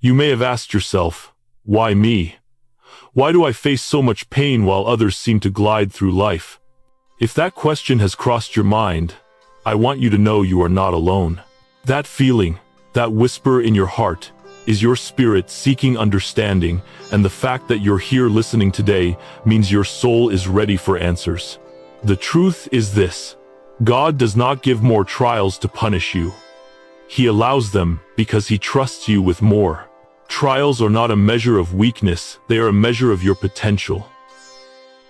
You may have asked yourself, why me? Why do I face so much pain while others seem to glide through life? If that question has crossed your mind, I want you to know you are not alone. That feeling, that whisper in your heart, is your spirit seeking understanding, and the fact that you're here listening today means your soul is ready for answers. The truth is this: God does not give more trials to punish you. He allows them because He trusts you with more. Trials are not a measure of weakness, they are a measure of your potential.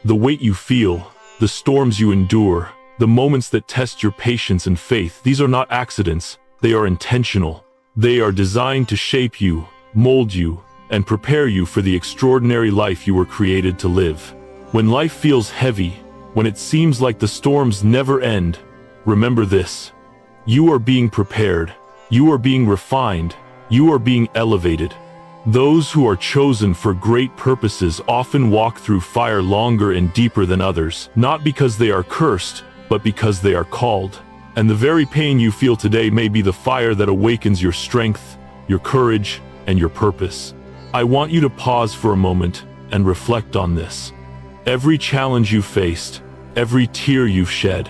The weight you feel, the storms you endure, the moments that test your patience and faith, these are not accidents, they are intentional. They are designed to shape you, mold you, and prepare you for the extraordinary life you were created to live. When life feels heavy, when it seems like the storms never end, remember this: you are being prepared, you are being refined, you are being elevated. Those who are chosen for great purposes often walk through fire longer and deeper than others, not because they are cursed, but because they are called. And the very pain you feel today may be the fire that awakens your strength, your courage, and your purpose. I want you to pause for a moment and reflect on this. Every challenge you faced, every tear you've shed,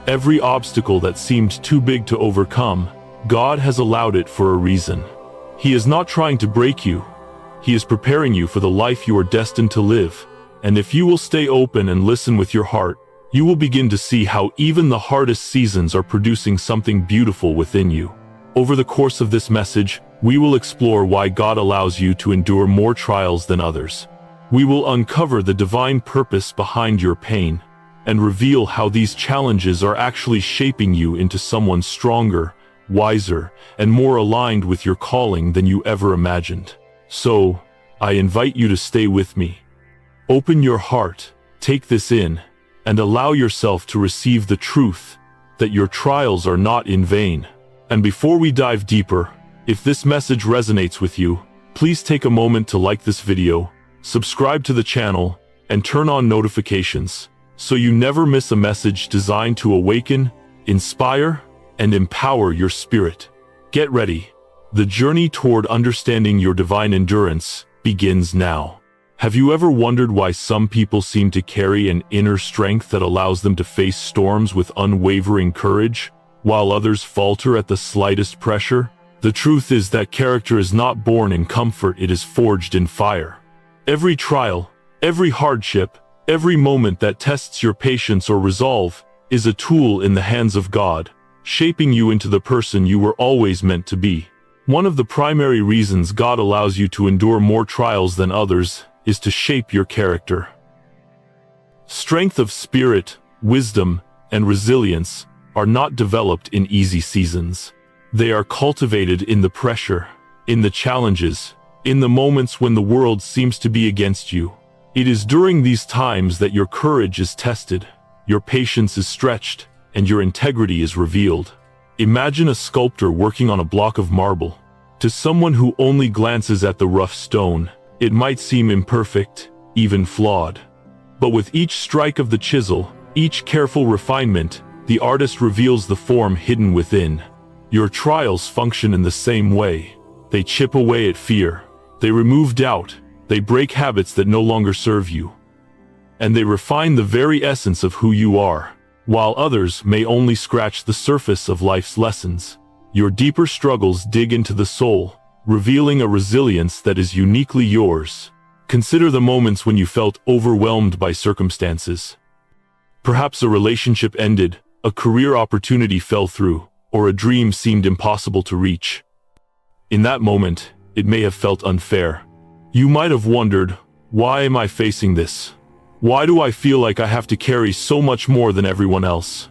every obstacle that seemed too big to overcome, God has allowed it for a reason. He is not trying to break you. He is preparing you for the life you are destined to live. And if you will stay open and listen with your heart, you will begin to see how even the hardest seasons are producing something beautiful within you. Over the course of this message, we will explore why God allows you to endure more trials than others. We will uncover the divine purpose behind your pain, and reveal how these challenges are actually shaping you into someone stronger, wiser, and more aligned with your calling than you ever imagined. So, I invite you to stay with me. Open your heart, take this in, and allow yourself to receive the truth that your trials are not in vain. And before we dive deeper, if this message resonates with you, please take a moment to like this video, subscribe to the channel, and turn on notifications, so you never miss a message designed to awaken, inspire, and empower your spirit. Get ready. The journey toward understanding your divine endurance begins now. Have you ever wondered why some people seem to carry an inner strength that allows them to face storms with unwavering courage, while others falter at the slightest pressure? The truth is that character is not born in comfort, it is forged in fire. Every trial, every hardship, every moment that tests your patience or resolve is a tool in the hands of God, shaping you into the person you were always meant to be. One of the primary reasons God allows you to endure more trials than others is to shape your character. Strength of spirit, wisdom, and resilience are not developed in easy seasons. They are cultivated in the pressure, in the challenges, in the moments when the world seems to be against you. It is during these times that your courage is tested, your patience is stretched, and your integrity is revealed. Imagine a sculptor working on a block of marble. To someone who only glances at the rough stone, it might seem imperfect, even flawed. But with each strike of the chisel, each careful refinement, the artist reveals the form hidden within. Your trials function in the same way. They chip away at fear. They remove doubt. They break habits that no longer serve you. And they refine the very essence of who you are. While others may only scratch the surface of life's lessons, your deeper struggles dig into the soul, revealing a resilience that is uniquely yours. Consider the moments when you felt overwhelmed by circumstances. Perhaps a relationship ended, a career opportunity fell through, or a dream seemed impossible to reach. In that moment, it may have felt unfair. You might have wondered, why am I facing this? Why do I feel like I have to carry so much more than everyone else?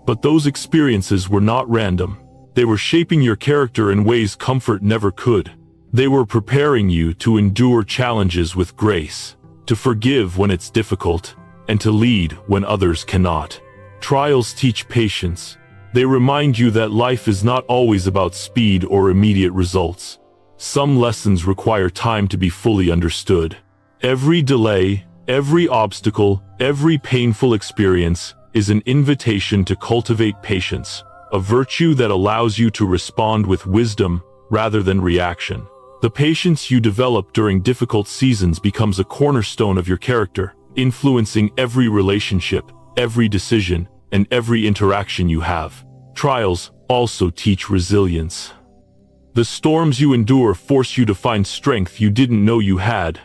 But those experiences were not random. They were shaping your character in ways comfort never could. They were preparing you to endure challenges with grace, to forgive when it's difficult, and to lead when others cannot. Trials teach patience. They remind you that life is not always about speed or immediate results. Some lessons require time to be fully understood. Every delay, every obstacle, every painful experience is an invitation to cultivate patience, a virtue that allows you to respond with wisdom rather than reaction. The patience you develop during difficult seasons becomes a cornerstone of your character, influencing every relationship, every decision, and every interaction you have. Trials also teach resilience. The storms you endure force you to find strength you didn't know you had.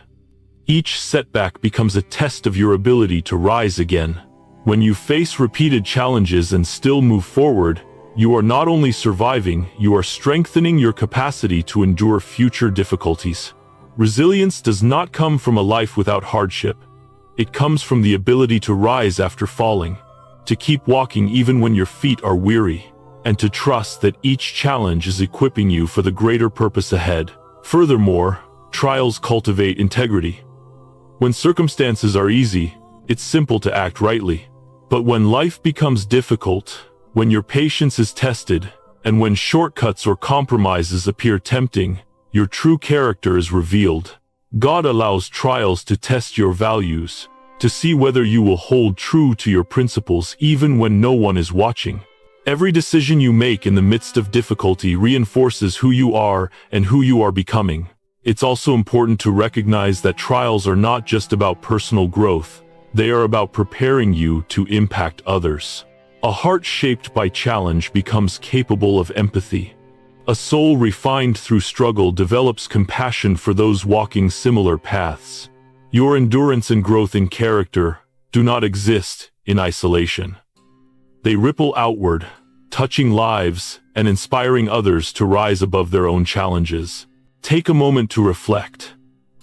Each setback becomes a test of your ability to rise again. When you face repeated challenges and still move forward, you are not only surviving, you are strengthening your capacity to endure future difficulties. Resilience does not come from a life without hardship. It comes from the ability to rise after falling, to keep walking even when your feet are weary, and to trust that each challenge is equipping you for the greater purpose ahead. Furthermore, trials cultivate integrity. When circumstances are easy, it's simple to act rightly. But when life becomes difficult, when your patience is tested, and when shortcuts or compromises appear tempting, your true character is revealed. God allows trials to test your values, to see whether you will hold true to your principles even when no one is watching. Every decision you make in the midst of difficulty reinforces who you are and who you are becoming. It's also important to recognize that trials are not just about personal growth. They are about preparing you to impact others. A heart shaped by challenge becomes capable of empathy. A soul refined through struggle develops compassion for those walking similar paths. Your endurance and growth in character do not exist in isolation. They ripple outward, touching lives and inspiring others to rise above their own challenges. Take a moment to reflect.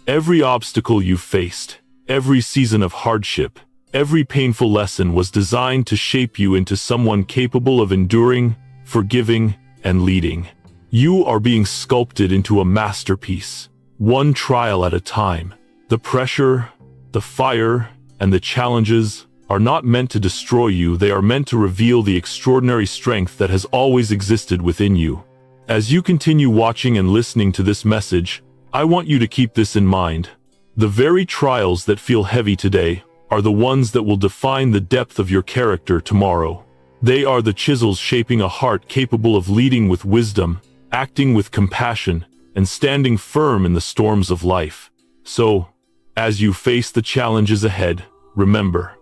Every obstacle you faced, every season of hardship, every painful lesson was designed to shape you into someone capable of enduring, forgiving, and leading. You are being sculpted into a masterpiece, one trial at a time. The pressure, the fire, and the challenges are not meant to destroy you. They are meant to reveal the extraordinary strength that has always existed within you. As you continue watching and listening to this message, I want you to keep this in mind. The very trials that feel heavy today are the ones that will define the depth of your character tomorrow. They are the chisels shaping a heart capable of leading with wisdom, acting with compassion, and standing firm in the storms of life. So, as you face the challenges ahead, remember,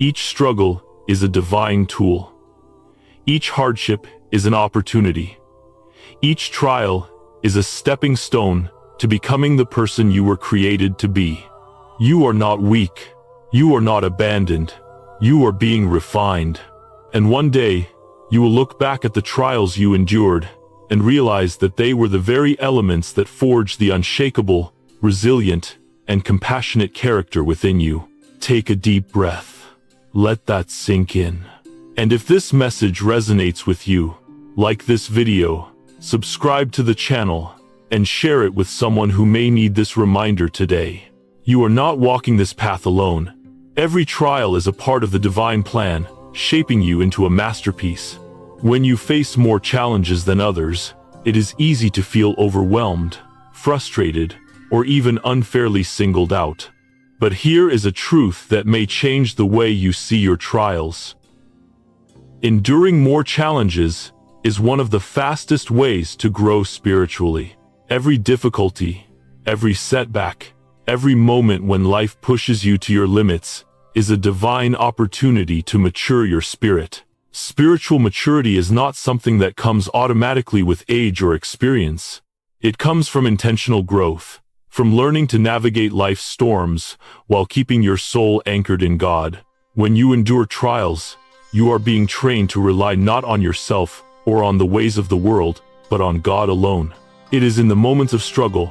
each struggle is a divine tool. Each hardship is an opportunity. Each trial is a stepping stone to becoming the person you were created to be. You are not weak. You are not abandoned. You are being refined. And one day, you will look back at the trials you endured and realize that they were the very elements that forged the unshakable, resilient, and compassionate character within you. Take a deep breath. Let that sink in. And if this message resonates with you, like this video, subscribe to the channel, and share it with someone who may need this reminder today. You are not walking this path alone. Every trial is a part of the divine plan, shaping you into a masterpiece. When you face more challenges than others, it is easy to feel overwhelmed, frustrated, or even unfairly singled out. But here is a truth that may change the way you see your trials. Enduring more challenges is one of the fastest ways to grow spiritually. Every difficulty, every setback, every moment when life pushes you to your limits is a divine opportunity to mature your spirit. Spiritual maturity is not something that comes automatically with age or experience. It comes from intentional growth, from learning to navigate life's storms while keeping your soul anchored in God. When you endure trials, you are being trained to rely not on yourself or on the ways of the world, but on God alone. It is in the moments of struggle,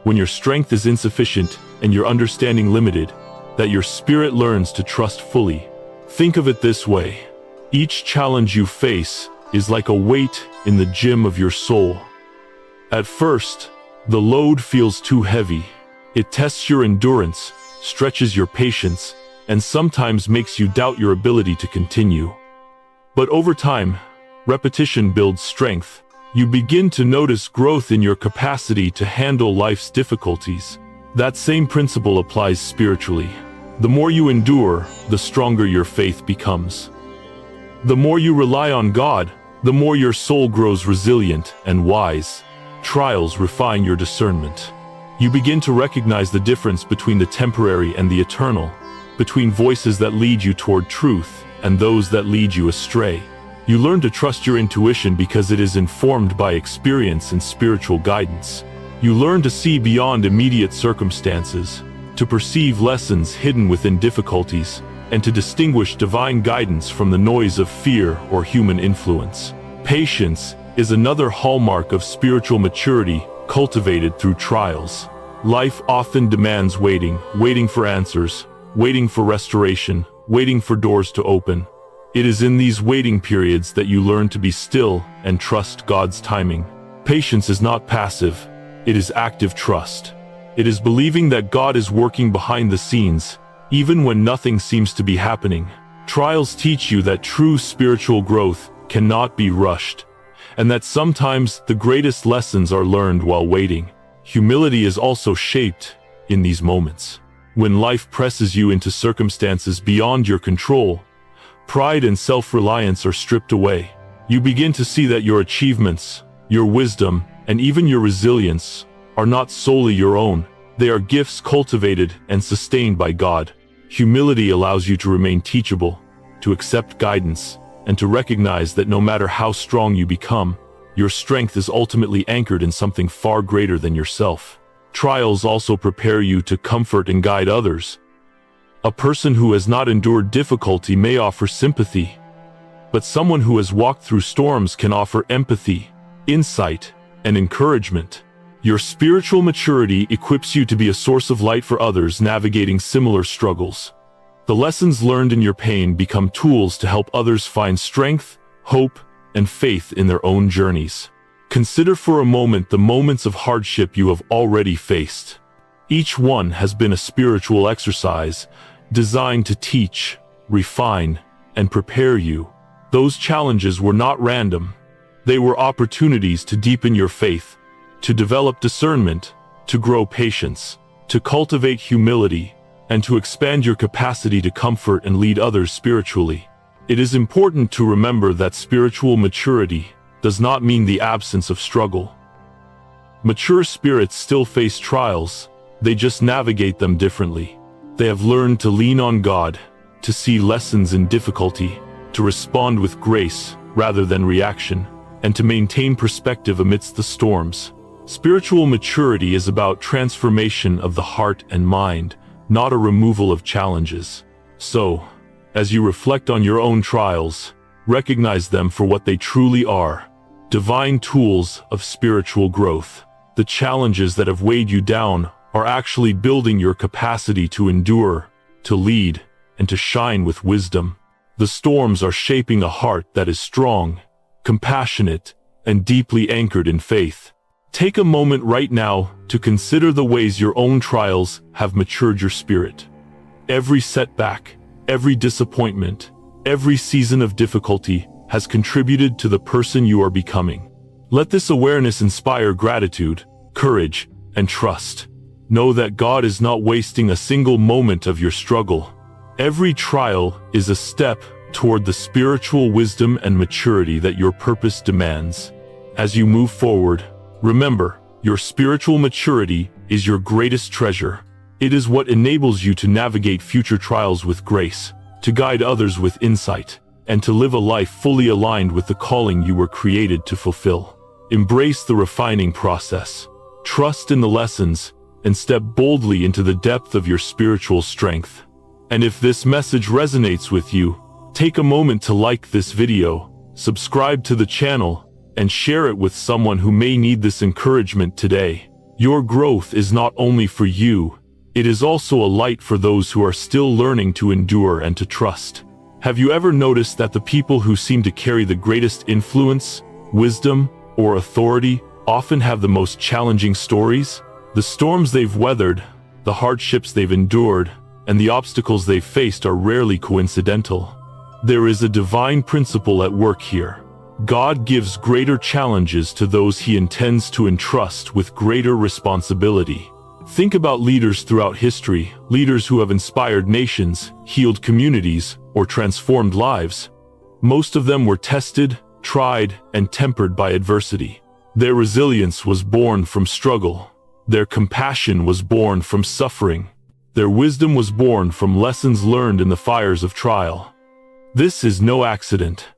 when your strength is insufficient and your understanding limited, that your spirit learns to trust fully. Think of it this way. Each challenge you face is like a weight in the gym of your soul. At first, the load feels too heavy. It tests your endurance, stretches your patience, and sometimes makes you doubt your ability to continue. But over time, repetition builds strength. You begin to notice growth in your capacity to handle life's difficulties. That same principle applies spiritually. The more you endure, the stronger your faith becomes. The more you rely on God, the more your soul grows resilient and wise. Trials refine your discernment. You begin to recognize the difference between the temporary and the eternal, between voices that lead you toward truth and those that lead you astray. You learn to trust your intuition because it is informed by experience and spiritual guidance. You learn to see beyond immediate circumstances, to perceive lessons hidden within difficulties, and to distinguish divine guidance from the noise of fear or human influence. Patience is another hallmark of spiritual maturity cultivated through trials. Life often demands waiting for answers, waiting for restoration, waiting for doors to open. It is in these waiting periods that you learn to be still and trust God's timing. Patience is not passive, it is active trust. It is believing that God is working behind the scenes, even when nothing seems to be happening. Trials teach you that true spiritual growth cannot be rushed, and that sometimes the greatest lessons are learned while waiting. Humility is also shaped in these moments. When life presses you into circumstances beyond your control, pride and self-reliance are stripped away. You begin to see that your achievements, your wisdom, and even your resilience are not solely your own. They are gifts cultivated and sustained by God. Humility allows you to remain teachable, to accept guidance, and to recognize that no matter how strong you become, your strength is ultimately anchored in something far greater than yourself. Trials also prepare you to comfort and guide others. A person who has not endured difficulty may offer sympathy, but someone who has walked through storms can offer empathy, insight, and encouragement. Your spiritual maturity equips you to be a source of light for others navigating similar struggles. The lessons learned in your pain become tools to help others find strength, hope, and faith in their own journeys. Consider for a moment the moments of hardship you have already faced. Each one has been a spiritual exercise designed to teach, refine, and prepare you. Those challenges were not random. They were opportunities to deepen your faith, to develop discernment, to grow patience, to cultivate humility, and to expand your capacity to comfort and lead others spiritually. It is important to remember that spiritual maturity does not mean the absence of struggle. Mature spirits still face trials, they just navigate them differently. They have learned to lean on God, to see lessons in difficulty, to respond with grace rather than reaction, and to maintain perspective amidst the storms. Spiritual maturity is about transformation of the heart and mind, not a removal of challenges. So, as you reflect on your own trials, recognize them for what they truly are: divine tools of spiritual growth. The challenges that have weighed you down are actually building your capacity to endure, to lead, and to shine with wisdom. The storms are shaping a heart that is strong, compassionate, and deeply anchored in faith. Take a moment right now to consider the ways your own trials have matured your spirit. Every setback, every disappointment, every season of difficulty has contributed to the person you are becoming. Let this awareness inspire gratitude, courage, and trust. Know that God is not wasting a single moment of your struggle. Every trial is a step toward the spiritual wisdom and maturity that your purpose demands. As you move forward, remember, your spiritual maturity is your greatest treasure. It is what enables you to navigate future trials with grace, to guide others with insight, and to live a life fully aligned with the calling you were created to fulfill. Embrace the refining process, trust in the lessons, and step boldly into the depth of your spiritual strength. And if this message resonates with you, take a moment to like this video, subscribe to the channel, and share it with someone who may need this encouragement today. Your growth is not only for you, it is also a light for those who are still learning to endure and to trust. Have you ever noticed that the people who seem to carry the greatest influence, wisdom, or authority often have the most challenging stories? The storms they've weathered, the hardships they've endured, and the obstacles they've faced are rarely coincidental. There is a divine principle at work here. God gives greater challenges to those he intends to entrust with greater responsibility. Think about leaders throughout history, leaders who have inspired nations, healed communities, or transformed lives. Most of them were tested, tried, and tempered by adversity. Their resilience was born from struggle. Their compassion was born from suffering. Their wisdom was born from lessons learned in the fires of trial. This is no accident.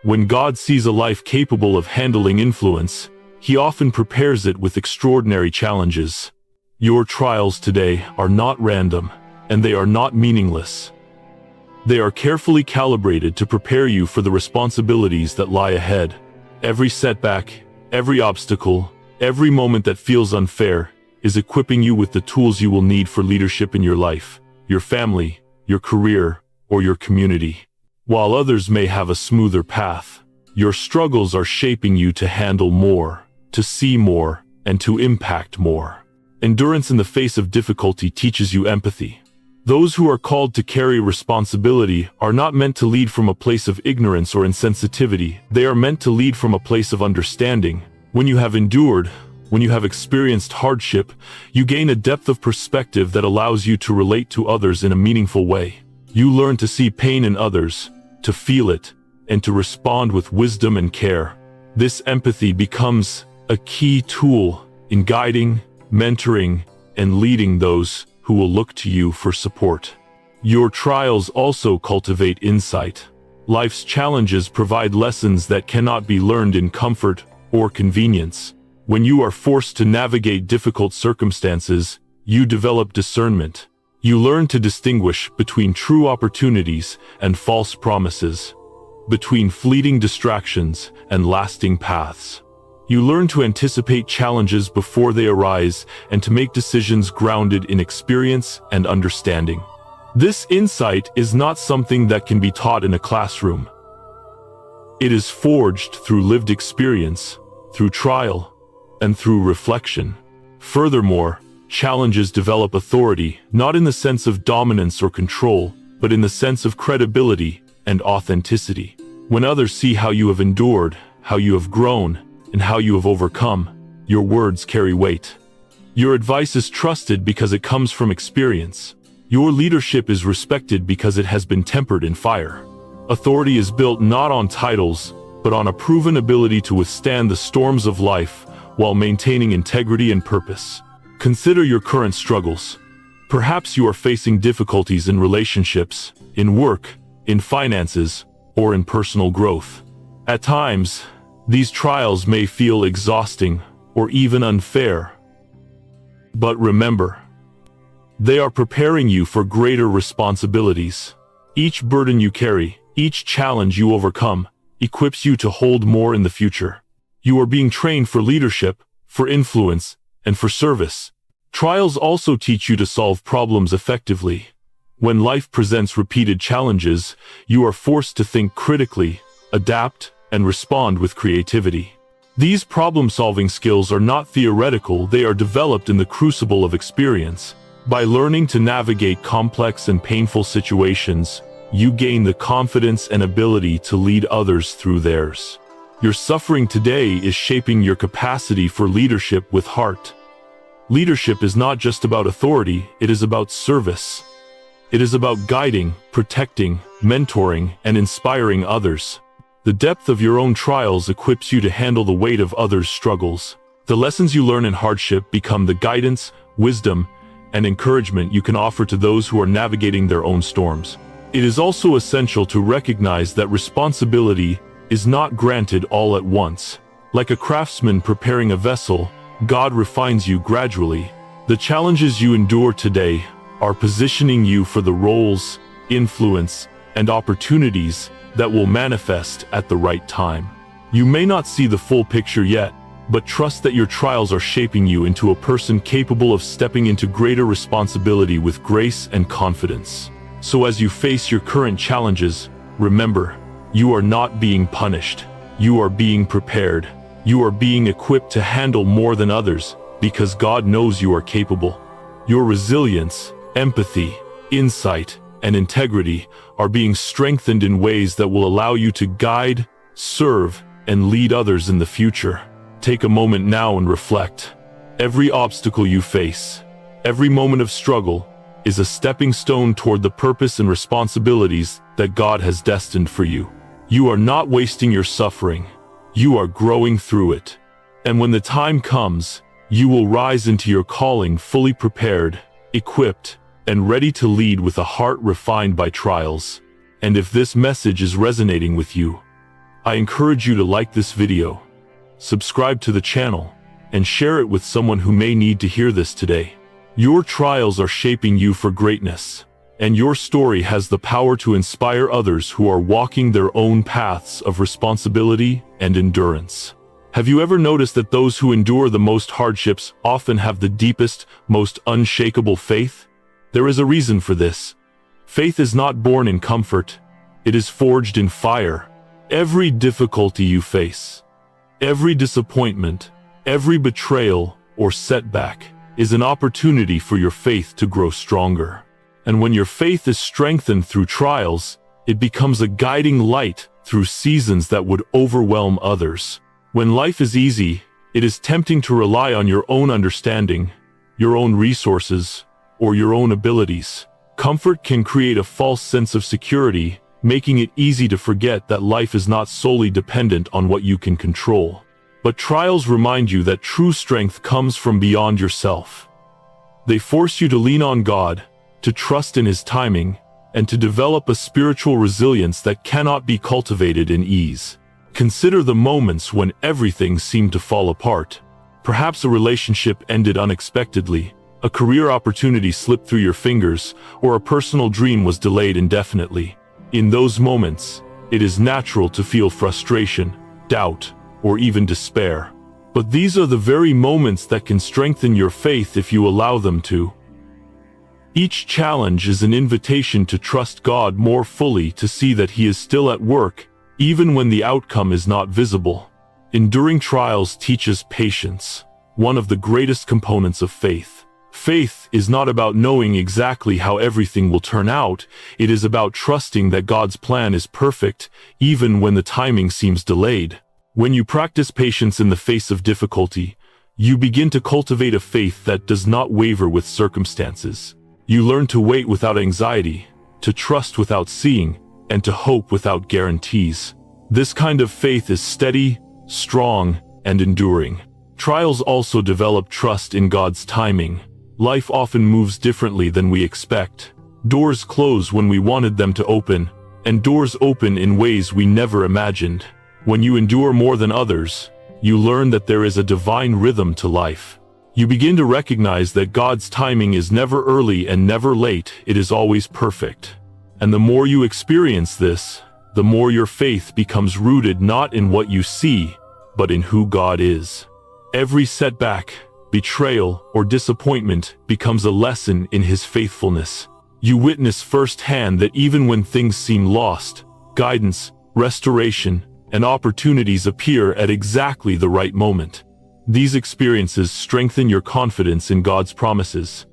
When God sees a life capable of handling influence, He often prepares it with extraordinary challenges. Your trials today are not random, and they are not meaningless. They are carefully calibrated to prepare you for the responsibilities that lie ahead. Every setback, every obstacle, every moment that feels unfair is equipping you with the tools you will need for leadership in your life, your family, your career, or your community. While others may have a smoother path, your struggles are shaping you to handle more, to see more, and to impact more. Endurance in the face of difficulty teaches you empathy. Those who are called to carry responsibility are not meant to lead from a place of ignorance or insensitivity. They are meant to lead from a place of understanding. When you have endured, when you have experienced hardship, you gain a depth of perspective that allows you to relate to others in a meaningful way. You learn to see pain in others, to feel it, and to respond with wisdom and care. This empathy becomes a key tool in guiding, mentoring, and leading those who will look to you for support. Your trials also cultivate insight. Life's challenges provide lessons that cannot be learned in comfort or convenience. When you are forced to navigate difficult circumstances, you develop discernment. You learn to distinguish between true opportunities and false promises, between fleeting distractions and lasting paths. You learn to anticipate challenges before they arise and to make decisions grounded in experience and understanding. This insight is not something that can be taught in a classroom. It is forged through lived experience, through trial, and through reflection. Furthermore, challenges develop authority, not in the sense of dominance or control, but in the sense of credibility and authenticity. When others see how you have endured, how you have grown, and how you have overcome, your words carry weight. Your advice is trusted because it comes from experience. Your leadership is respected because it has been tempered in fire. Authority is built not on titles, but on a proven ability to withstand the storms of life while maintaining integrity and purpose. Consider your current struggles. Perhaps you are facing difficulties in relationships, in work, in finances, or in personal growth. At times, these trials may feel exhausting or even unfair. But remember, they are preparing you for greater responsibilities. Each burden you carry, each challenge you overcome, equips you to hold more in the future. You are being trained for leadership, for influence, and for service. Trials also teach you to solve problems effectively. When life presents repeated challenges, you are forced to think critically, adapt, and respond with creativity. These problem-solving skills are not theoretical, they are developed in the crucible of experience. By learning to navigate complex and painful situations, you gain the confidence and ability to lead others through theirs. Your suffering today is shaping your capacity for leadership with heart. Leadership is not just about authority, it is about service. It is about guiding, protecting, mentoring, and inspiring others. The depth of your own trials equips you to handle the weight of others' struggles. The lessons you learn in hardship become the guidance, wisdom, and encouragement you can offer to those who are navigating their own storms. It is also essential to recognize that responsibility is not granted all at once. Like a craftsman preparing a vessel, God refines you gradually. The challenges you endure today are positioning you for the roles, influence, and opportunities that will manifest at the right time. You may not see the full picture yet, but trust that your trials are shaping you into a person capable of stepping into greater responsibility with grace and confidence. So as you face your current challenges, remember, you are not being punished. You are being prepared. You are being equipped to handle more than others because God knows you are capable. Your resilience, empathy, insight, and integrity are being strengthened in ways that will allow you to guide, serve, and lead others in the future. Take a moment now and reflect. Every obstacle you face, every moment of struggle, is a stepping stone toward the purpose and responsibilities that God has destined for you. You are not wasting your suffering. You are growing through it. And when the time comes, you will rise into your calling fully prepared, equipped, and ready to lead with a heart refined by trials. And if this message is resonating with you, I encourage you to like this video, subscribe to the channel, and share it with someone who may need to hear this today. Your trials are shaping you for greatness, and your story has the power to inspire others who are walking their own paths of responsibility and endurance. Have you ever noticed that those who endure the most hardships often have the deepest, most unshakable faith? There is a reason for this. Faith is not born in comfort, it is forged in fire. Every difficulty you face, every disappointment, every betrayal or setback is an opportunity for your faith to grow stronger. And when your faith is strengthened through trials, it becomes a guiding light through seasons that would overwhelm others. When life is easy, it is tempting to rely on your own understanding, your own resources, or your own abilities. Comfort can create a false sense of security, making it easy to forget that life is not solely dependent on what you can control. But trials remind you that true strength comes from beyond yourself. They force you to lean on God, to trust in His timing, and to develop a spiritual resilience that cannot be cultivated in ease. Consider the moments when everything seemed to fall apart. Perhaps a relationship ended unexpectedly, a career opportunity slipped through your fingers, or a personal dream was delayed indefinitely. In those moments, it is natural to feel frustration, doubt, or even despair. But these are the very moments that can strengthen your faith if you allow them to. Each challenge is an invitation to trust God more fully, to see that He is still at work, even when the outcome is not visible. Enduring trials teaches patience, one of the greatest components of faith. Faith is not about knowing exactly how everything will turn out, it is about trusting that God's plan is perfect, even when the timing seems delayed. When you practice patience in the face of difficulty, you begin to cultivate a faith that does not waver with circumstances. You learn to wait without anxiety, to trust without seeing, and to hope without guarantees. This kind of faith is steady, strong, and enduring. Trials also develop trust in God's timing. Life often moves differently than we expect. Doors close when we wanted them to open, and doors open in ways we never imagined. When you endure more than others, you learn that there is a divine rhythm to life. You begin to recognize that God's timing is never early and never late, it is always perfect. And the more you experience this, the more your faith becomes rooted not in what you see, but in who God is. Every setback, betrayal, or disappointment becomes a lesson in His faithfulness. You witness firsthand that even when things seem lost, guidance, restoration, and opportunities appear at exactly the right moment. These experiences strengthen your confidence in God's promises.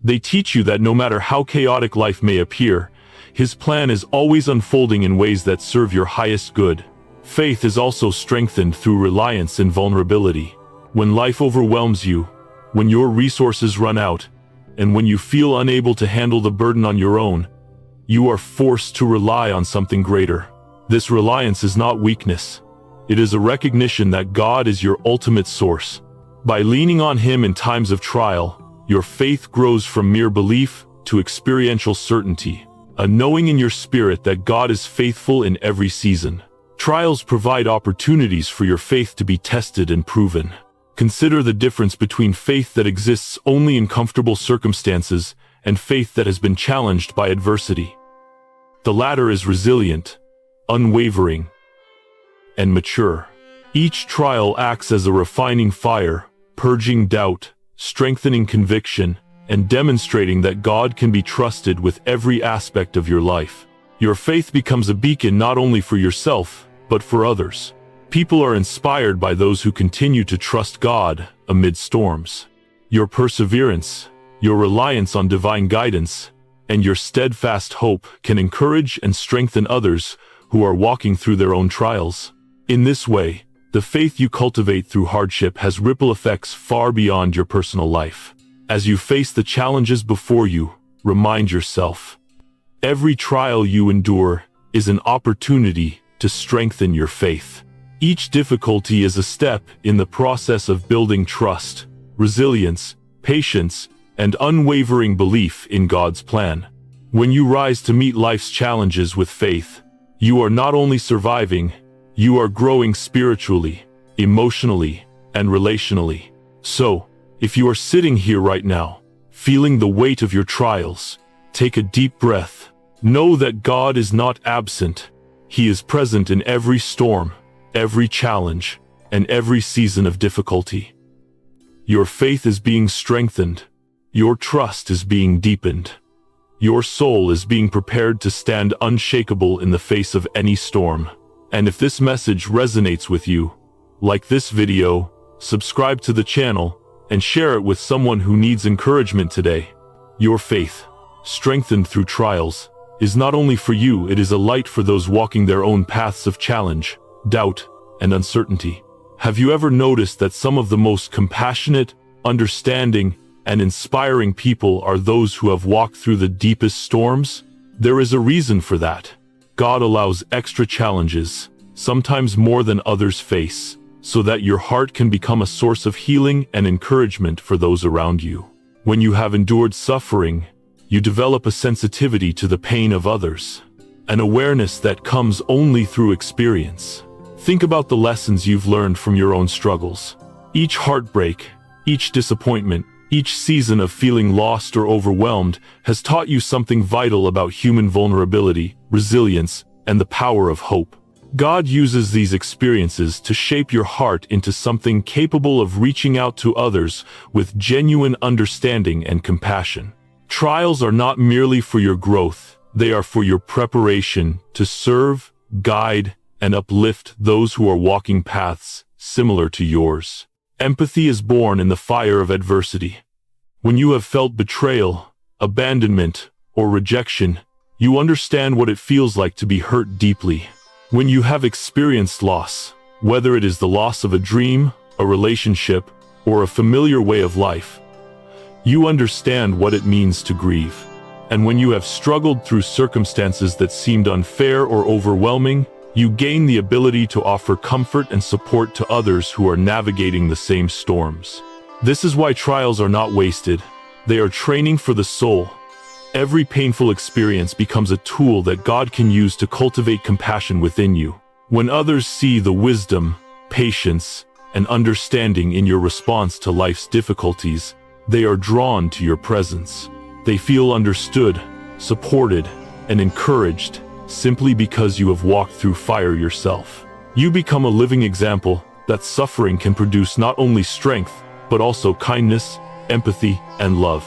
They teach you that no matter how chaotic life may appear, His plan is always unfolding in ways that serve your highest good. Faith is also strengthened through reliance and vulnerability. When life overwhelms you, when your resources run out, and when you feel unable to handle the burden on your own, you are forced to rely on something greater. This reliance is not weakness. It is a recognition that God is your ultimate source. By leaning on Him in times of trial, your faith grows from mere belief to experiential certainty, a knowing in your spirit that God is faithful in every season. Trials provide opportunities for your faith to be tested and proven. Consider the difference between faith that exists only in comfortable circumstances and faith that has been challenged by adversity. The latter is resilient, unwavering, and mature. Each trial acts as a refining fire, purging doubt, strengthening conviction, and demonstrating that God can be trusted with every aspect of your life. Your faith becomes a beacon not only for yourself, but for others. People are inspired by those who continue to trust God amid storms. Your perseverance, your reliance on divine guidance, and your steadfast hope can encourage and strengthen others who are walking through their own trials. In this way, the faith you cultivate through hardship has ripple effects far beyond your personal life. As you face the challenges before you, remind yourself, every trial you endure is an opportunity to strengthen your faith. Each difficulty is a step in the process of building trust, resilience, patience, and unwavering belief in God's plan. When you rise to meet life's challenges with faith, you are not only surviving, you are growing spiritually, emotionally, and relationally. So, if you are sitting here right now, feeling the weight of your trials, take a deep breath. Know that God is not absent. He is present in every storm, every challenge, and every season of difficulty. Your faith is being strengthened. Your trust is being deepened. Your soul is being prepared to stand unshakable in the face of any storm. And if this message resonates with you, like this video, subscribe to the channel, and share it with someone who needs encouragement today. Your faith, strengthened through trials, is not only for you, it is a light for those walking their own paths of challenge, doubt, and uncertainty. Have you ever noticed that some of the most compassionate, understanding, and inspiring people are those who have walked through the deepest storms? There is a reason for that. God allows extra challenges, sometimes more than others face, so that your heart can become a source of healing and encouragement for those around you. When you have endured suffering, you develop a sensitivity to the pain of others, an awareness that comes only through experience. Think about the lessons you've learned from your own struggles. Each heartbreak, each disappointment, each season of feeling lost or overwhelmed has taught you something vital about human vulnerability, resilience, and the power of hope. God uses these experiences to shape your heart into something capable of reaching out to others with genuine understanding and compassion. Trials are not merely for your growth, they are for your preparation to serve, guide, and uplift those who are walking paths similar to yours. Empathy is born in the fire of adversity. When you have felt betrayal, abandonment, or rejection, you understand what it feels like to be hurt deeply. When you have experienced loss, whether it is the loss of a dream, a relationship, or a familiar way of life, you understand what it means to grieve. And when you have struggled through circumstances that seemed unfair or overwhelming, you gain the ability to offer comfort and support to others who are navigating the same storms. This is why trials are not wasted. They are training for the soul. Every painful experience becomes a tool that God can use to cultivate compassion within you. When others see the wisdom, patience, and understanding in your response to life's difficulties, they are drawn to your presence. They feel understood, supported, and encouraged simply because you have walked through fire yourself. You become a living example that suffering can produce not only strength, but also kindness, empathy, and love.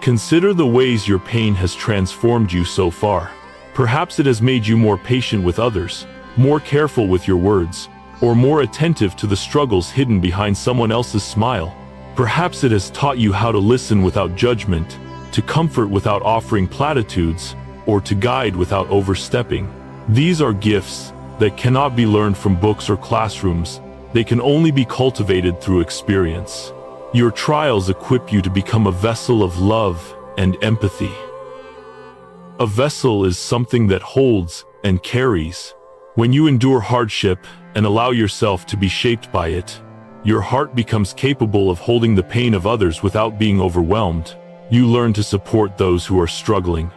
Consider the ways your pain has transformed you so far. Perhaps it has made you more patient with others, more careful with your words, or more attentive to the struggles hidden behind someone else's smile. Perhaps it has taught you how to listen without judgment, to comfort without offering platitudes, or to guide without overstepping. These are gifts that cannot be learned from books or classrooms. They can only be cultivated through experience. Your trials equip you to become a vessel of love and empathy. A vessel is something that holds and carries. When you endure hardship and allow yourself to be shaped by it, your heart becomes capable of holding the pain of others without being overwhelmed. You learn to support those who are struggling,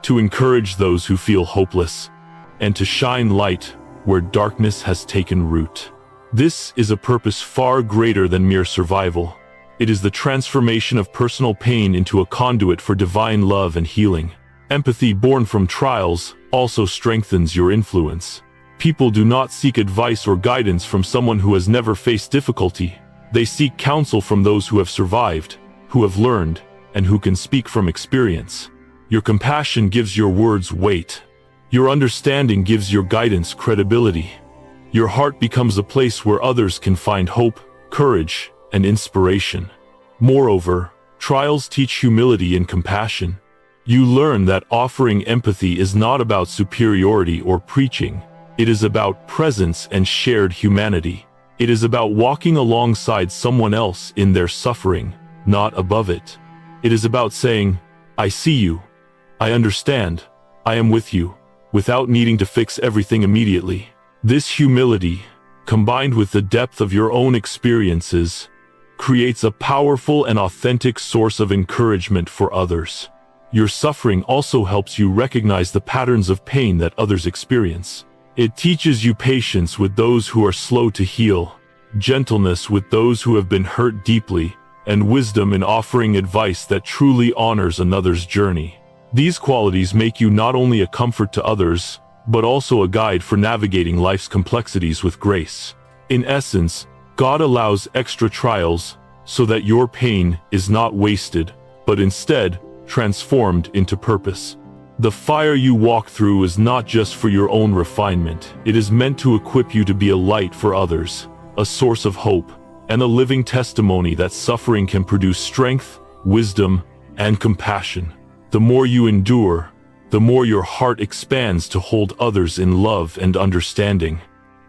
to encourage those who feel hopeless, and to shine light where darkness has taken root. This is a purpose far greater than mere survival. It is the transformation of personal pain into a conduit for divine love and healing. Empathy born from trials also strengthens your influence. People do not seek advice or guidance from someone who has never faced difficulty. They seek counsel from those who have survived, who have learned, and who can speak from experience. Your compassion gives your words weight. Your understanding gives your guidance credibility. Your heart becomes a place where others can find hope, courage, and inspiration. Moreover, trials teach humility and compassion. You learn that offering empathy is not about superiority or preaching. It is about presence and shared humanity. It is about walking alongside someone else in their suffering, not above it. It is about saying, "I see you. I understand. I am with you," without needing to fix everything immediately. This humility, combined with the depth of your own experiences, creates a powerful and authentic source of encouragement for others. Your suffering also helps you recognize the patterns of pain that others experience. It teaches you patience with those who are slow to heal, gentleness with those who have been hurt deeply, and wisdom in offering advice that truly honors another's journey. These qualities make you not only a comfort to others, but also a guide for navigating life's complexities with grace. In essence, God allows extra trials so that your pain is not wasted, but instead transformed into purpose. The fire you walk through is not just for your own refinement. It is meant to equip you to be a light for others, a source of hope, and a living testimony that suffering can produce strength, wisdom, and compassion. The more you endure, the more your heart expands to hold others in love and understanding.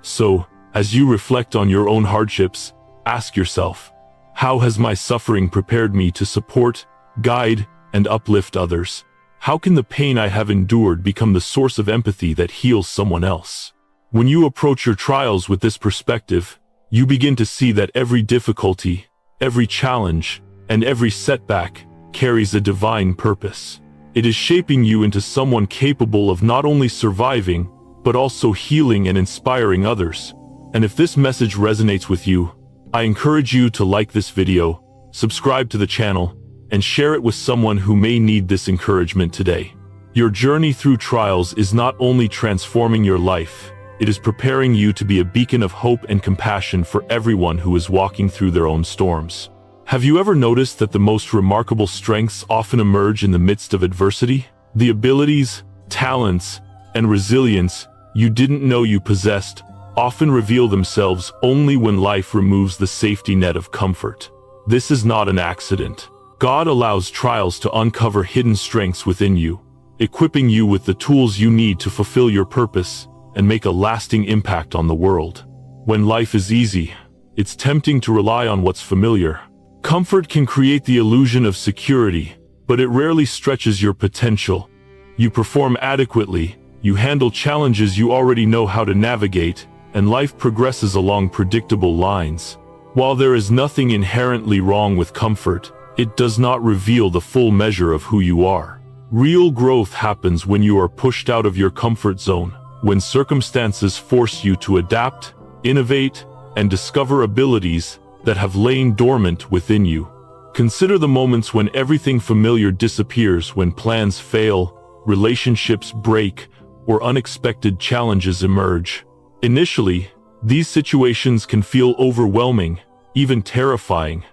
So, as you reflect on your own hardships, ask yourself, how has my suffering prepared me to support, guide, and uplift others? How can the pain I have endured become the source of empathy that heals someone else? When you approach your trials with this perspective, you begin to see that every difficulty, every challenge, and every setback carries a divine purpose. It is shaping you into someone capable of not only surviving, but also healing and inspiring others. And if this message resonates with you, I encourage you to like this video, subscribe to the channel, and share it with someone who may need this encouragement today. Your journey through trials is not only transforming your life, it is preparing you to be a beacon of hope and compassion for everyone who is walking through their own storms. Have you ever noticed that the most remarkable strengths often emerge in the midst of adversity? The abilities, talents, and resilience you didn't know you possessed often reveal themselves only when life removes the safety net of comfort. This is not an accident. God allows trials to uncover hidden strengths within you, equipping you with the tools you need to fulfill your purpose and make a lasting impact on the world. When life is easy, it's tempting to rely on what's familiar. Comfort can create the illusion of security, but it rarely stretches your potential. You perform adequately, you handle challenges you already know how to navigate, and life progresses along predictable lines. While there is nothing inherently wrong with comfort, it does not reveal the full measure of who you are. Real growth happens when you are pushed out of your comfort zone, when circumstances force you to adapt, innovate, and discover abilities that have lain dormant within you. Consider the moments when everything familiar disappears, when plans fail, relationships break, or unexpected challenges emerge. Initially, these situations can feel overwhelming, even terrifying.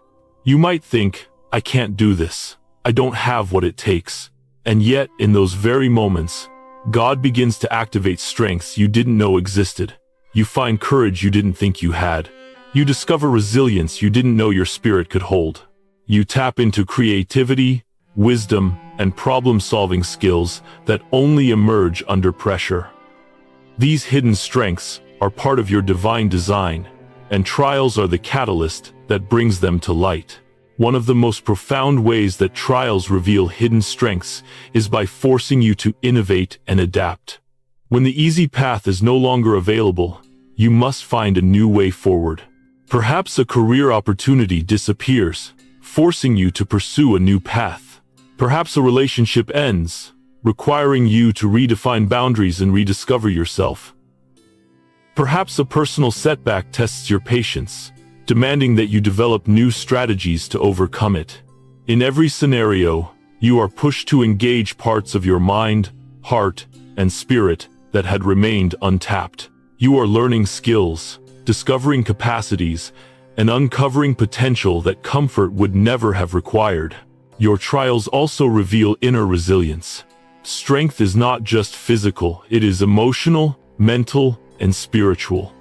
You might think, I can't do this. I don't have what it takes. And yet, in those very moments, God begins to activate strengths you didn't know existed. You find courage you didn't think you had. You discover resilience you didn't know your spirit could hold. You tap into creativity, wisdom, and problem-solving skills that only emerge under pressure. These hidden strengths are part of your divine design, and trials are the catalyst that brings them to light. One of the most profound ways that trials reveal hidden strengths is by forcing you to innovate and adapt. When the easy path is no longer available, you must find a new way forward. Perhaps a career opportunity disappears, forcing you to pursue a new path. Perhaps a relationship ends, requiring you to redefine boundaries and rediscover yourself. Perhaps a personal setback tests your patience, demanding that you develop new strategies to overcome it. In every scenario, you are pushed to engage parts of your mind, heart, and spirit that had remained untapped. You are learning skills, discovering capacities, and uncovering potential that comfort would never have required. Your trials also reveal inner resilience. Strength is not just physical, it is emotional, mental, and spiritual.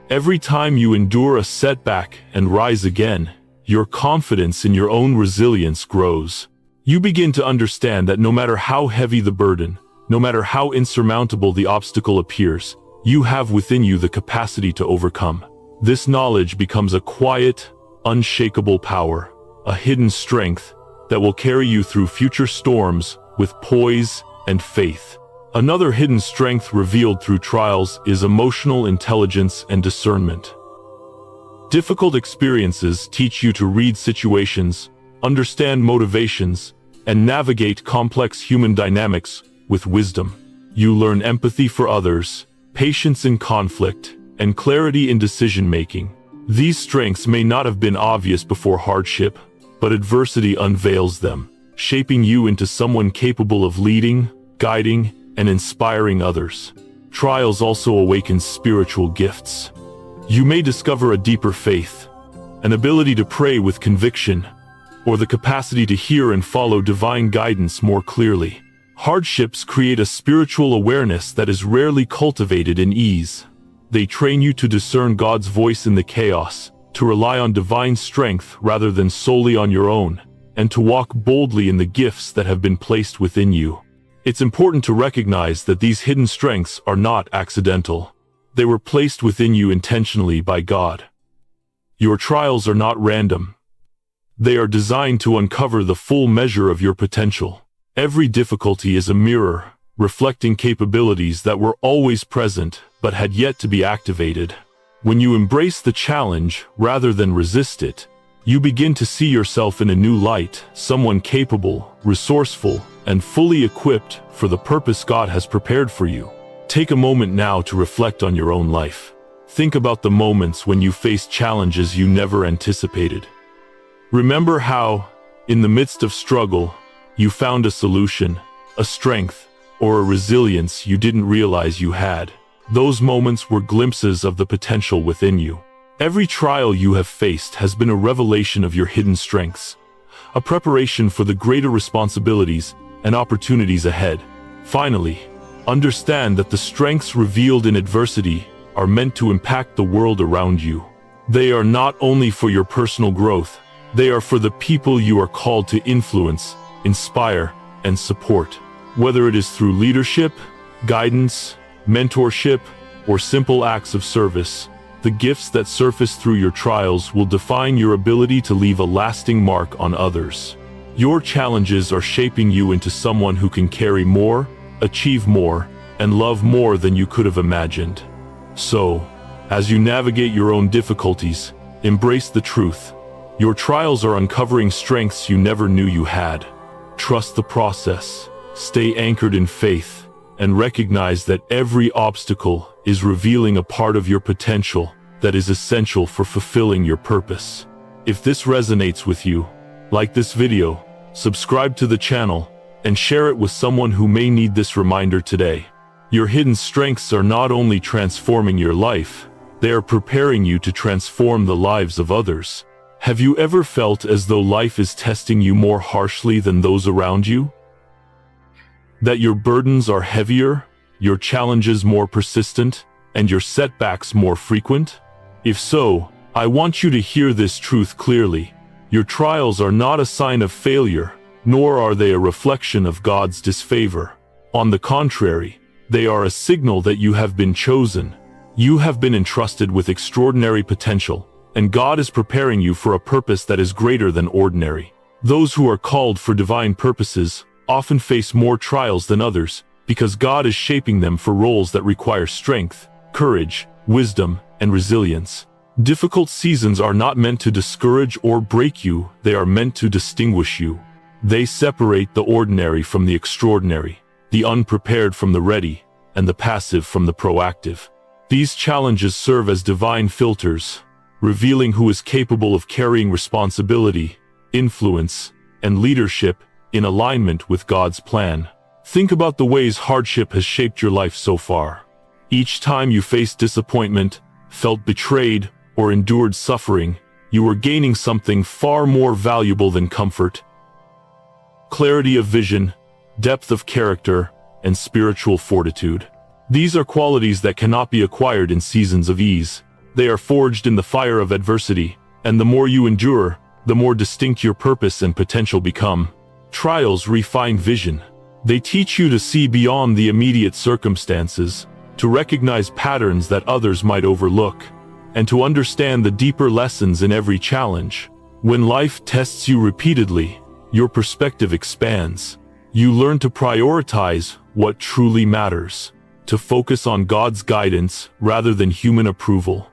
Every time you endure a setback and rise again, your confidence in your own resilience grows. You begin to understand that no matter how heavy the burden, no matter how insurmountable the obstacle appears, you have within you the capacity to overcome. This knowledge becomes a quiet, unshakable power, a hidden strength that will carry you through future storms with poise and faith. Another hidden strength revealed through trials is emotional intelligence and discernment. Difficult experiences teach you to read situations, understand motivations, and navigate complex human dynamics with wisdom. You learn empathy for others, patience in conflict, and clarity in decision-making. These strengths may not have been obvious before hardship, but adversity unveils them, shaping you into someone capable of leading, guiding, and inspiring others. Trials also awaken spiritual gifts. You may discover a deeper faith, an ability to pray with conviction, or the capacity to hear and follow divine guidance more clearly. Hardships create a spiritual awareness that is rarely cultivated in ease. They train you to discern God's voice in the chaos, to rely on divine strength rather than solely on your own, and to walk boldly in the gifts that have been placed within you. It's important to recognize that these hidden strengths are not accidental. They were placed within you intentionally by God. Your trials are not random. They are designed to uncover the full measure of your potential. Every difficulty is a mirror, reflecting capabilities that were always present but had yet to be activated. When you embrace the challenge rather than resist it, you begin to see yourself in a new light, someone capable, resourceful, and fully equipped for the purpose God has prepared for you. Take a moment now to reflect on your own life. Think about the moments when you faced challenges you never anticipated. Remember how, in the midst of struggle, you found a solution, a strength, or a resilience you didn't realize you had. Those moments were glimpses of the potential within you. Every trial you have faced has been a revelation of your hidden strengths, a preparation for the greater responsibilities and opportunities ahead. Finally, understand that the strengths revealed in adversity are meant to impact the world around you. They are not only for your personal growth, they are for the people you are called to influence, inspire, and support. Whether it is through leadership, guidance, mentorship, or simple acts of service, the gifts that surface through your trials will define your ability to leave a lasting mark on others. Your challenges are shaping you into someone who can carry more, achieve more, and love more than you could have imagined. So, as you navigate your own difficulties, embrace the truth. Your trials are uncovering strengths you never knew you had. Trust the process, stay anchored in faith, and recognize that every obstacle is revealing a part of your potential that is essential for fulfilling your purpose. If this resonates with you, like this video, subscribe to the channel, and share it with someone who may need this reminder today. Your hidden strengths are not only transforming your life, they are preparing you to transform the lives of others. Have you ever felt as though life is testing you more harshly than those around you? That your burdens are heavier, your challenges more persistent, and your setbacks more frequent? If so, I want you to hear this truth clearly. Your trials are not a sign of failure, nor are they a reflection of God's disfavor. On the contrary, they are a signal that you have been chosen. You have been entrusted with extraordinary potential, and God is preparing you for a purpose that is greater than ordinary. Those who are called for divine purposes often face more trials than others, because God is shaping them for roles that require strength, courage, wisdom, and resilience. Difficult seasons are not meant to discourage or break you, they are meant to distinguish you. They separate the ordinary from the extraordinary, the unprepared from the ready, and the passive from the proactive. These challenges serve as divine filters, revealing who is capable of carrying responsibility, influence, and leadership in alignment with God's plan. Think about the ways hardship has shaped your life so far. Each time you faced disappointment, felt betrayed, or endured suffering, you were gaining something far more valuable than comfort: clarity of vision, depth of character, and spiritual fortitude. These are qualities that cannot be acquired in seasons of ease. They are forged in the fire of adversity, and the more you endure, the more distinct your purpose and potential become. Trials refine vision. They teach you to see beyond the immediate circumstances, to recognize patterns that others might overlook, and to understand the deeper lessons in every challenge. When life tests you repeatedly, your perspective expands. You learn to prioritize what truly matters, to focus on God's guidance rather than human approval.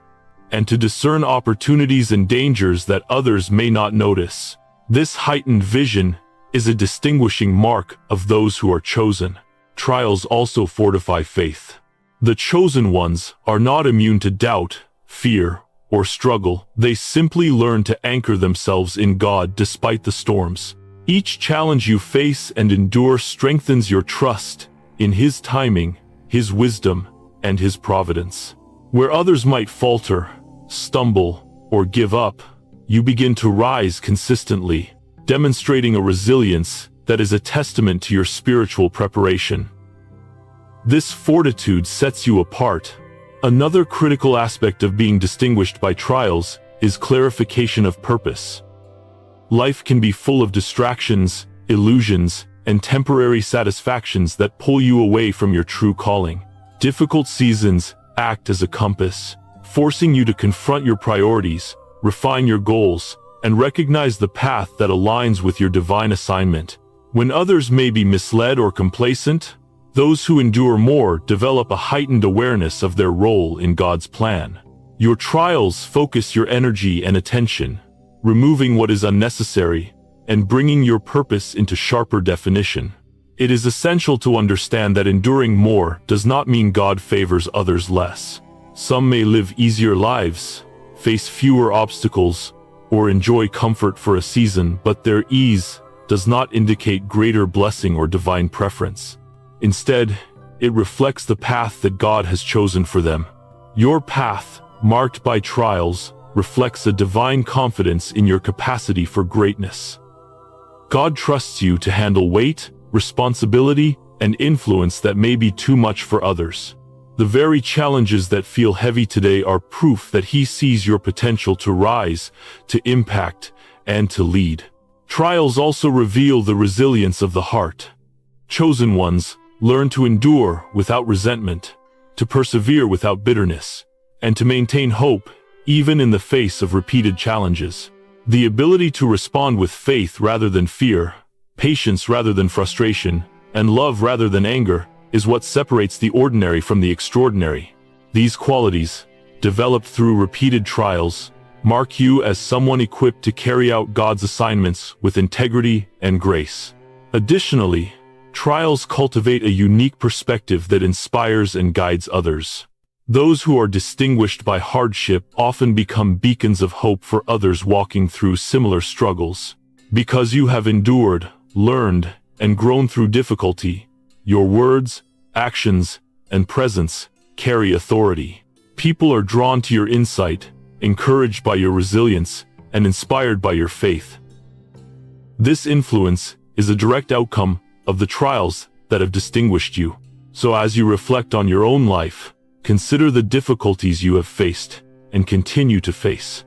and to discern opportunities and dangers that others may not notice. This heightened vision is a distinguishing mark of those who are chosen. Trials also fortify faith. The chosen ones are not immune to doubt, fear, or struggle. They simply learn to anchor themselves in God despite the storms. Each challenge you face and endure strengthens your trust in His timing, His wisdom, and His providence. Where others might falter, stumble, or give up, you begin to rise consistently, demonstrating a resilience that is a testament to your spiritual preparation. This fortitude sets you apart. Another critical aspect of being distinguished by trials is clarification of purpose. Life can be full of distractions, illusions, and temporary satisfactions that pull you away from your true calling. Difficult seasons act as a compass, forcing you to confront your priorities, refine your goals, and recognize the path that aligns with your divine assignment. When others may be misled or complacent, those who endure more develop a heightened awareness of their role in God's plan. Your trials focus your energy and attention, removing what is unnecessary and bringing your purpose into sharper definition. It is essential to understand that enduring more does not mean God favors others less. Some may live easier lives, face fewer obstacles, or enjoy comfort for a season, but their ease does not indicate greater blessing or divine preference. Instead, it reflects the path that God has chosen for them. Your path, marked by trials, reflects a divine confidence in your capacity for greatness. God trusts you to handle weight, responsibility, and influence that may be too much for others. The very challenges that feel heavy today are proof that He sees your potential to rise, to impact, and to lead. Trials also reveal the resilience of the heart. Chosen ones learn to endure without resentment, to persevere without bitterness, and to maintain hope even in the face of repeated challenges. The ability to respond with faith rather than fear, patience rather than frustration, and love rather than anger is what separates the ordinary from the extraordinary. These qualities, developed through repeated trials, mark you as someone equipped to carry out God's assignments with integrity and grace. Additionally, trials cultivate a unique perspective that inspires and guides others. Those who are distinguished by hardship often become beacons of hope for others walking through similar struggles. Because you have endured, learned, and grown through difficulty, your words, actions, and presence carry authority. People are drawn to your insight, encouraged by your resilience, and inspired by your faith. This influence is a direct outcome of the trials that have distinguished you. So as you reflect on your own life, consider the difficulties you have faced and continue to face.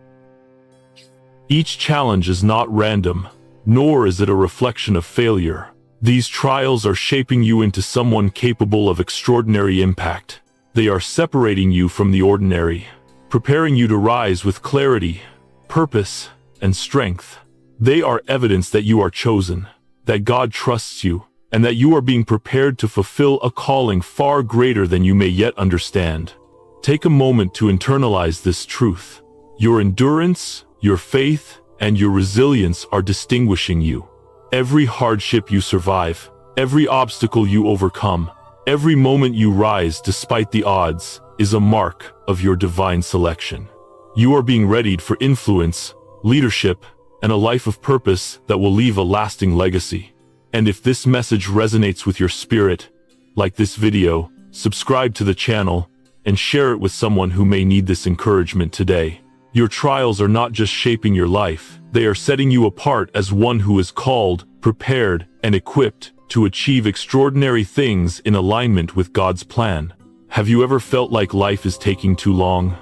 Each challenge is not random, nor is it a reflection of failure. These trials are shaping you into someone capable of extraordinary impact. They are separating you from the ordinary, preparing you to rise with clarity, purpose, and strength. They are evidence that you are chosen, that God trusts you, and that you are being prepared to fulfill a calling far greater than you may yet understand. Take a moment to internalize this truth. Your endurance, your faith, and your resilience are distinguishing you. Every hardship you survive, every obstacle you overcome, every moment you rise despite the odds, is a mark of your divine selection. You are being readied for influence, leadership, and a life of purpose that will leave a lasting legacy. And if this message resonates with your spirit, like this video, subscribe to the channel, and share it with someone who may need this encouragement today. Your trials are not just shaping your life, they are setting you apart as one who is called, prepared, and equipped to achieve extraordinary things in alignment with God's plan. Have you ever felt like life is taking too long?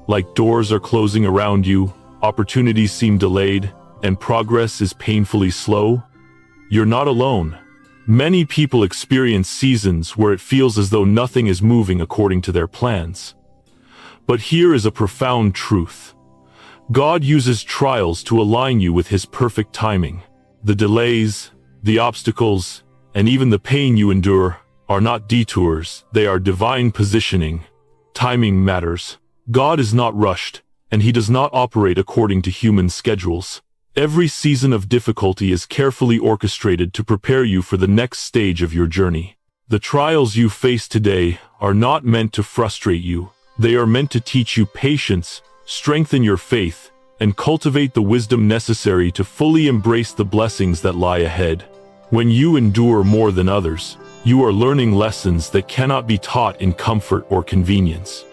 Like doors are closing around you, opportunities seem delayed, and progress is painfully slow? You're not alone. Many people experience seasons where it feels as though nothing is moving according to their plans. But here is a profound truth. God uses trials to align you with His perfect timing. The delays, the obstacles, and even the pain you endure are not detours, they are divine positioning. Timing matters. God is not rushed, and He does not operate according to human schedules. Every season of difficulty is carefully orchestrated to prepare you for the next stage of your journey. The trials you face today are not meant to frustrate you. They are meant to teach you patience, strengthen your faith, and cultivate the wisdom necessary to fully embrace the blessings that lie ahead. When you endure more than others, you are learning lessons that cannot be taught in comfort or convenience.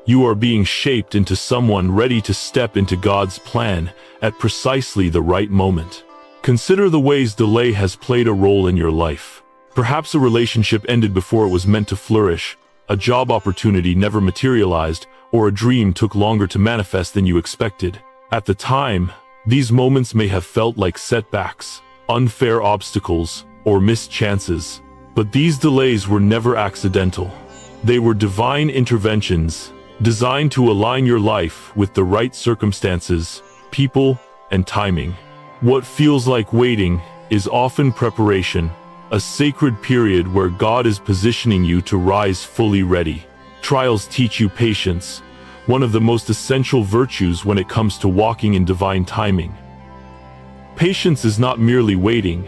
You are being shaped into someone ready to step into God's plan at precisely the right moment. Consider the ways delay has played a role in your life. Perhaps a relationship ended before it was meant to flourish, a job opportunity never materialized, or a dream took longer to manifest than you expected. At the time, these moments may have felt like setbacks, unfair obstacles, or missed chances. But these delays were never accidental. They were divine interventions, designed to align your life with the right circumstances, people, and timing. What feels like waiting is often preparation, a sacred period where God is positioning you to rise fully ready. Trials teach you patience, one of the most essential virtues when it comes to walking in divine timing. Patience is not merely waiting,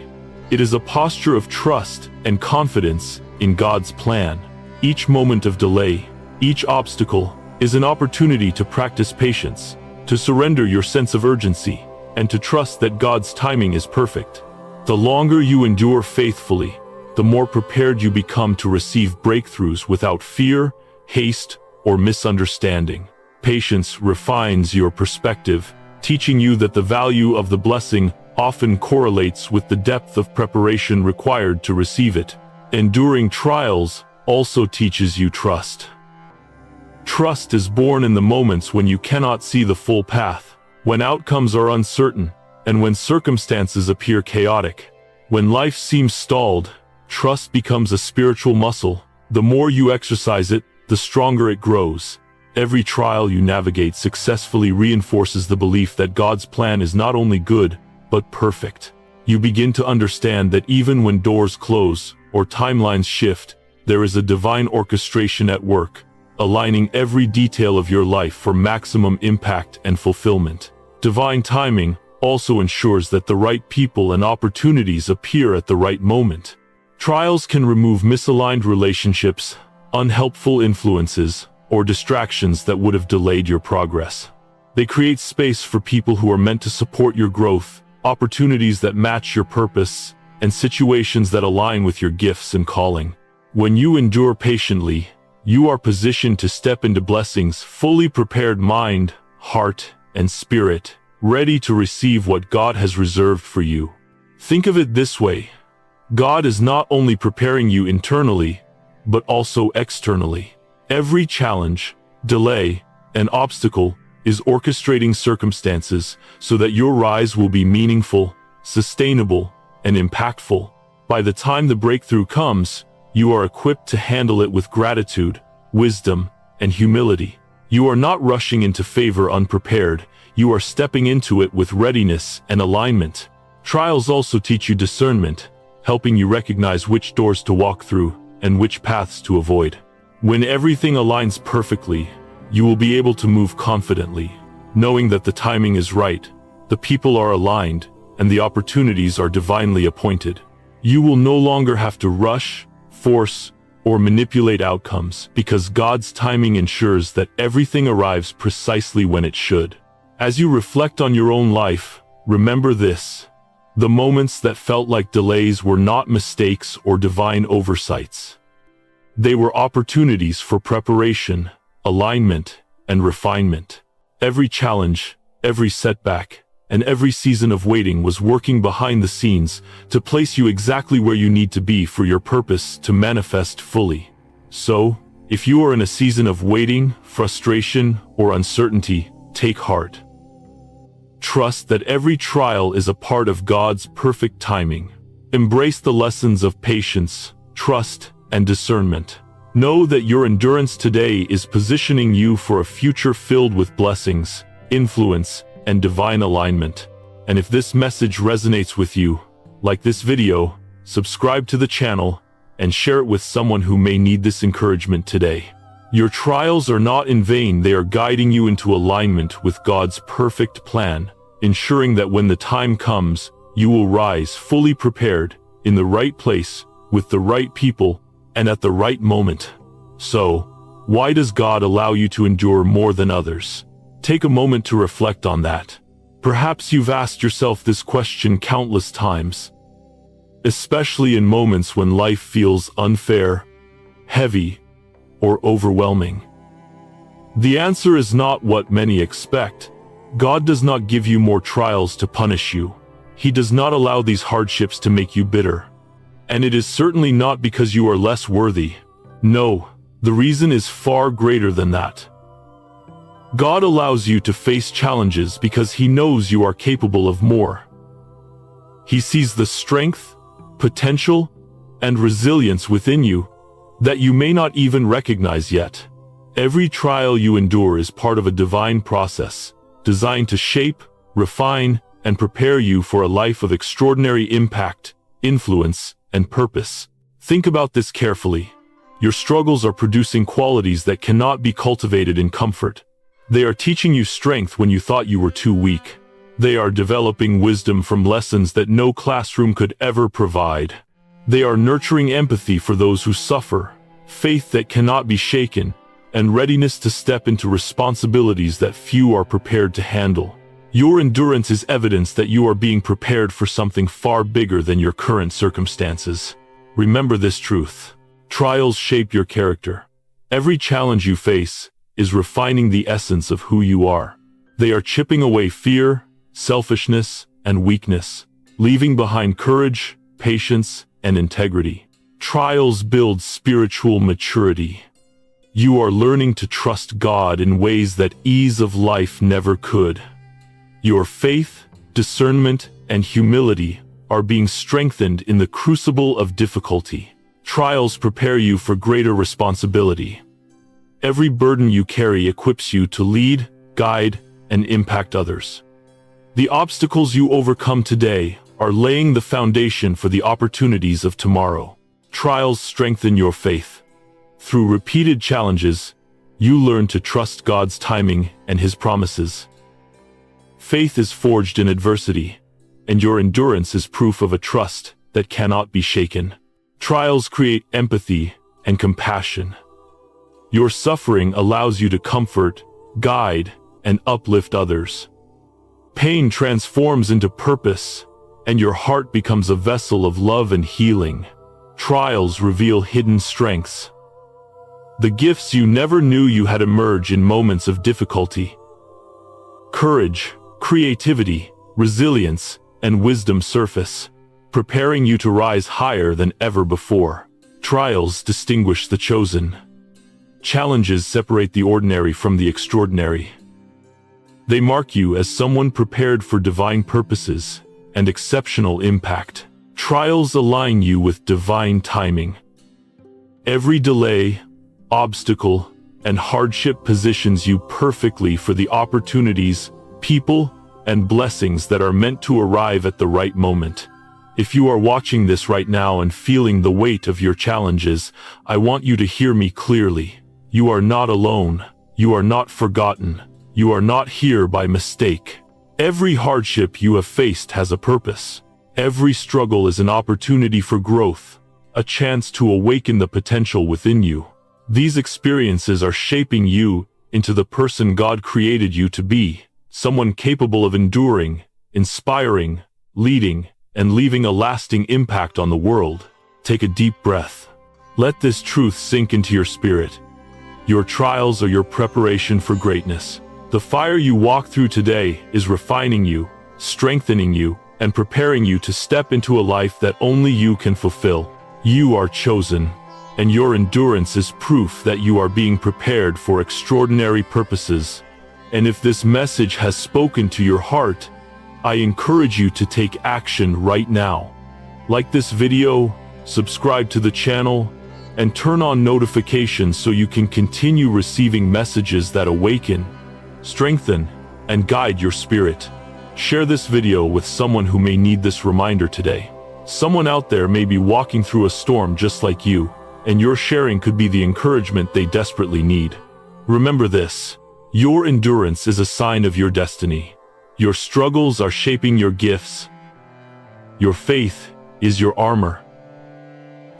it is a posture of trust and confidence in God's plan. Each moment of delay, each obstacle, is an opportunity to practice patience, to surrender your sense of urgency, and to trust that God's timing is perfect. The longer you endure faithfully, the more prepared you become to receive breakthroughs without fear, haste, or misunderstanding. Patience refines your perspective, teaching you that the value of the blessing often correlates with the depth of preparation required to receive it. Enduring trials also teaches you trust. Trust is born in the moments when you cannot see the full path, when outcomes are uncertain, and when circumstances appear chaotic. When life seems stalled, trust becomes a spiritual muscle. The more you exercise it, the stronger it grows. Every trial you navigate successfully reinforces the belief that God's plan is not only good, but perfect. You begin to understand that even when doors close or timelines shift, there is a divine orchestration at work, aligning every detail of your life for maximum impact and fulfillment. Divine timing also ensures that the right people and opportunities appear at the right moment. Trials can remove misaligned relationships, unhelpful influences, or distractions that would have delayed your progress. They create space for people who are meant to support your growth, opportunities that match your purpose, and situations that align with your gifts and calling. When you endure patiently, you are positioned to step into blessings, fully prepared mind, heart, and spirit, ready to receive what God has reserved for you. Think of it this way: God is not only preparing you internally, but also externally. Every challenge, delay, and obstacle is orchestrating circumstances so that your rise will be meaningful, sustainable, and impactful. By the time the breakthrough comes, you are equipped to handle it with gratitude, wisdom, and humility. You are not rushing into favor unprepared, you are stepping into it with readiness and alignment. Trials also teach you discernment, helping you recognize which doors to walk through and which paths to avoid. When everything aligns perfectly, you will be able to move confidently, knowing that the timing is right, the people are aligned, and the opportunities are divinely appointed. You will no longer have to rush, force, or manipulate outcomes, because God's timing ensures that everything arrives precisely when it should. As you reflect on your own life, remember this: the moments that felt like delays were not mistakes or divine oversights. They were opportunities for preparation, alignment, and refinement. Every challenge, every setback, and every season of waiting was working behind the scenes to place you exactly where you need to be for your purpose to manifest fully. So, if you are in a season of waiting, frustration, or uncertainty, take heart. Trust that every trial is a part of God's perfect timing. Embrace the lessons of patience, trust, and discernment. Know that your endurance today is positioning you for a future filled with blessings, influence, and divine alignment. And if this message resonates with you, like this video, subscribe to the channel, and share it with someone who may need this encouragement today. Your trials are not in vain. They are guiding you into alignment with God's perfect plan, ensuring that when the time comes, you will rise fully prepared, in the right place, with the right people, and at the right moment. So, why does God allow you to endure more than others? Take a moment to reflect on that. Perhaps you've asked yourself this question countless times, especially in moments when life feels unfair, heavy, or overwhelming. The answer is not what many expect. God does not give you more trials to punish you. He does not allow these hardships to make you bitter. And it is certainly not because you are less worthy. No, the reason is far greater than that. God allows you to face challenges because He knows you are capable of more. He sees the strength, potential, and resilience within you that you may not even recognize yet. Every trial you endure is part of a divine process, designed to shape, refine, and prepare you for a life of extraordinary impact, influence, and purpose. Think about this carefully. Your struggles are producing qualities that cannot be cultivated in comfort. They are teaching you strength when you thought you were too weak. They are developing wisdom from lessons that no classroom could ever provide. They are nurturing empathy for those who suffer, faith that cannot be shaken, and readiness to step into responsibilities that few are prepared to handle. Your endurance is evidence that you are being prepared for something far bigger than your current circumstances. Remember this truth. Trials shape your character. Every challenge you face is refining the essence of who you are. They are chipping away fear, selfishness, and weakness, leaving behind courage, patience, and integrity. Trials build spiritual maturity. You are learning to trust God in ways that ease of life never could. Your faith, discernment, and humility are being strengthened in the crucible of difficulty. Trials prepare you for greater responsibility. Every burden you carry equips you to lead, guide, and impact others. The obstacles you overcome today are laying the foundation for the opportunities of tomorrow. Trials strengthen your faith. Through repeated challenges, you learn to trust God's timing and His promises. Faith is forged in adversity, and your endurance is proof of a trust that cannot be shaken. Trials create empathy and compassion. Your suffering allows you to comfort, guide, and uplift others. Pain transforms into purpose, and your heart becomes a vessel of love and healing. Trials reveal hidden strengths. The gifts you never knew you had emerge in moments of difficulty. Courage, creativity, resilience, and wisdom surface, preparing you to rise higher than ever before. Trials distinguish the chosen. Challenges separate the ordinary from the extraordinary. They mark you as someone prepared for divine purposes and exceptional impact. Trials align you with divine timing. Every delay, obstacle, and hardship positions you perfectly for the opportunities, people, and blessings that are meant to arrive at the right moment. If you are watching this right now and feeling the weight of your challenges, I want you to hear me clearly. You are not alone. You are not forgotten. You are not here by mistake. Every hardship you have faced has a purpose. Every struggle is an opportunity for growth, a chance to awaken the potential within you. These experiences are shaping you into the person God created you to be, someone capable of enduring, inspiring, leading, and leaving a lasting impact on the world. Take a deep breath. Let this truth sink into your spirit. Your trials are your preparation for greatness. The fire you walk through today is refining you, strengthening you, and preparing you to step into a life that only you can fulfill. You are chosen, and your endurance is proof that you are being prepared for extraordinary purposes. And if this message has spoken to your heart, I encourage you to take action right now. Like this video, subscribe to the channel, and turn on notifications so you can continue receiving messages that awaken, strengthen, and guide your spirit. Share this video with someone who may need this reminder today. Someone out there may be walking through a storm just like you, and your sharing could be the encouragement they desperately need. Remember this: your endurance is a sign of your destiny. Your struggles are shaping your gifts. Your faith is your armor.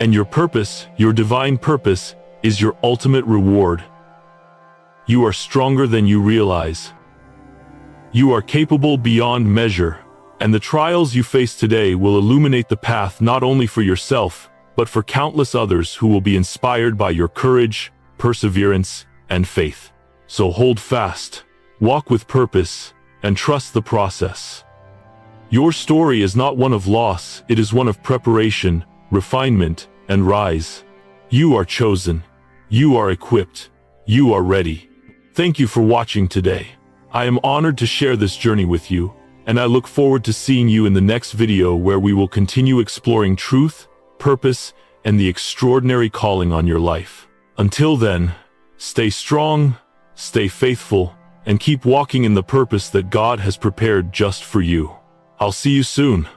And your purpose, your divine purpose, is your ultimate reward. You are stronger than you realize. You are capable beyond measure, and the trials you face today will illuminate the path not only for yourself, but for countless others who will be inspired by your courage, perseverance, and faith. So hold fast, walk with purpose, and trust the process. Your story is not one of loss, it is one of preparation, refinement, and rise. You are chosen. You are equipped. You are ready. Thank you for watching today. I am honored to share this journey with you, and I look forward to seeing you in the next video where we will continue exploring truth, purpose, and the extraordinary calling on your life. Until then, stay strong, stay faithful, and keep walking in the purpose that God has prepared just for you. I'll see you soon.